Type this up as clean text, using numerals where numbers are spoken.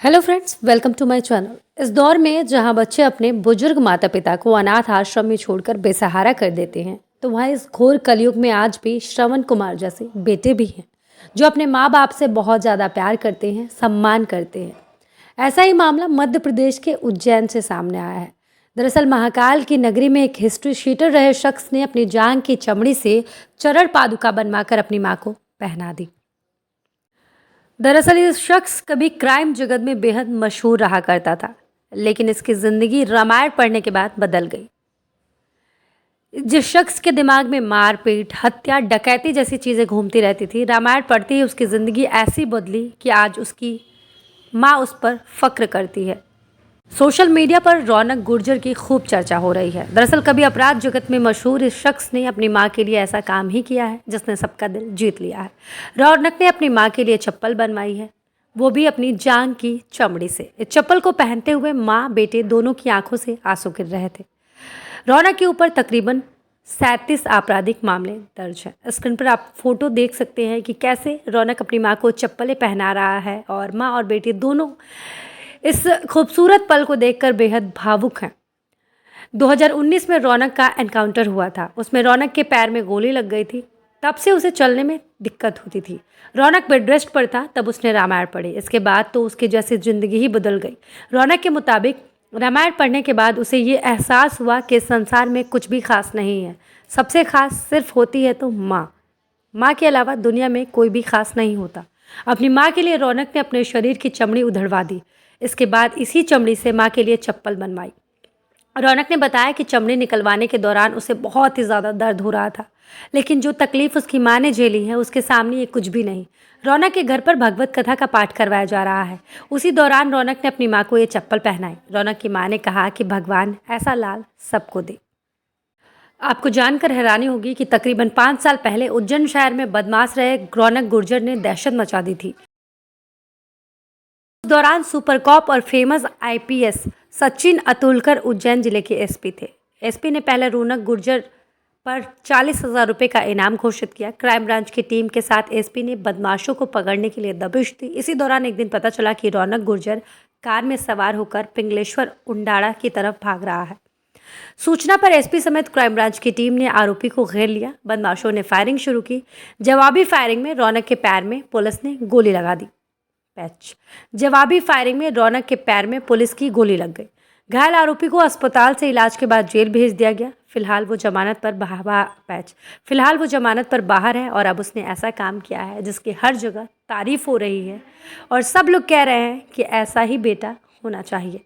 Hello friends, welcome to my channel. इस दौर में जहां बच्चे अपने बुजुर्ग माता पिता को अनाथ आश्रम में छोड़कर बेसहारा कर देते हैं, तो वहाँ इस घोर कलयुग में आज भी श्रवण कुमार जैसे बेटे भी हैं जो अपने माँ बाप से बहुत ज़्यादा प्यार करते हैं, सम्मान करते हैं। ऐसा ही मामला मध्य प्रदेश के उज्जैन से सामने आया है। दरअसल महाकाल की नगरी में एक हिस्ट्री शीटर रहे शख्स ने अपनी जांग की चमड़ी से चरण पादुका बनवाकर अपनी माँ को पहना दी। दरअसल ये शख्स कभी क्राइम जगत में बेहद मशहूर रहा करता था, लेकिन इसकी जिंदगी रामायण पढ़ने के बाद बदल गई। जिस शख्स के दिमाग में मारपीट, हत्या, डकैती जैसी चीजें घूमती रहती थी, रामायण पढ़ते ही उसकी जिंदगी ऐसी बदली कि आज उसकी माँ उस पर फक्र करती है। सोशल मीडिया पर रौनक गुर्जर की खूब चर्चा हो रही है। दरअसल कभी अपराध जगत में मशहूर इस शख्स ने अपनी मां के लिए ऐसा काम ही किया है जिसने सबका दिल जीत लिया है। रौनक ने अपनी मां के लिए चप्पल बनवाई है, वो भी अपनी जांग की चमड़ी से। इस चप्पल को पहनते हुए माँ बेटे दोनों की आंखों से आंसू गिर रहे थे। रौनक के ऊपर तकरीबन 37 आपराधिक मामले दर्ज हैं। स्क्रीन पर आप फोटो देख सकते हैं कि कैसे रौनक अपनी माँ को चप्पलें पहना रहा है और माँ और बेटे दोनों इस खूबसूरत पल को देखकर बेहद भावुक हैं। 2019 में रौनक का एनकाउंटर हुआ था। उसमें रौनक के पैर में गोली लग गई थी। तब से उसे चलने में दिक्कत होती थी। रौनक बेड रेस्ट पर था तब उसने रामायण पढ़ी। इसके बाद तो उसकी जैसी जिंदगी ही बदल गई। रौनक के मुताबिक रामायण पढ़ने के बाद उसे ये एहसास हुआ कि संसार में कुछ भी खास नहीं है। सबसे खास सिर्फ होती है तो माँ। माँ के अलावा दुनिया में कोई भी खास नहीं होता। अपनी माँ के लिए रौनक ने अपने शरीर की चमड़ी उधड़वा दी। इसके बाद इसी चमड़ी से माँ के लिए चप्पल बनवाई। रौनक ने बताया कि चमड़ी निकलवाने के दौरान उसे बहुत ही ज़्यादा दर्द हो रहा था, लेकिन जो तकलीफ उसकी माँ ने झेली है उसके सामने ये कुछ भी नहीं। रौनक के घर पर भगवत कथा का पाठ करवाया जा रहा है। उसी दौरान रौनक ने अपनी माँ को ये चप्पल पहनाई। रौनक की माँ ने कहा कि भगवान ऐसा लाल सबको दे। आपको जानकर हैरानी होगी कि तकरीबन 5 साल पहले उज्जैन शहर में बदमाश रहे रौनक गुर्जर ने दहशत मचा दी थी। उस दौरान सुपर कॉप और फेमस आईपीएस सचिन अतुलकर उज्जैन जिले के एसपी थे। एसपी ने पहले रौनक गुर्जर पर 40,000 रुपये का इनाम घोषित किया। क्राइम ब्रांच की टीम के साथ एसपी ने बदमाशों को पकड़ने के लिए दबिश दी। इसी दौरान एक दिन पता चला कि रौनक गुर्जर कार में सवार होकर पिंगलेश्वर उंडाड़ा की तरफ भाग रहा है। सूचना पर एसपी समेत क्राइम ब्रांच की टीम ने आरोपी को घेर लिया। बदमाशों ने फायरिंग शुरू की। जवाबी फायरिंग में रौनक के पैर में पुलिस ने गोली लगा दी। जवाबी फायरिंग में रौनक के पैर में पुलिस की गोली लग गई। घायल आरोपी को अस्पताल से इलाज के बाद जेल भेज दिया गया। फिलहाल वो जमानत पर बाहर है और अब उसने ऐसा काम किया है जिसकी हर जगह तारीफ हो रही है और सब लोग कह रहे हैं कि ऐसा ही बेटा होना चाहिए।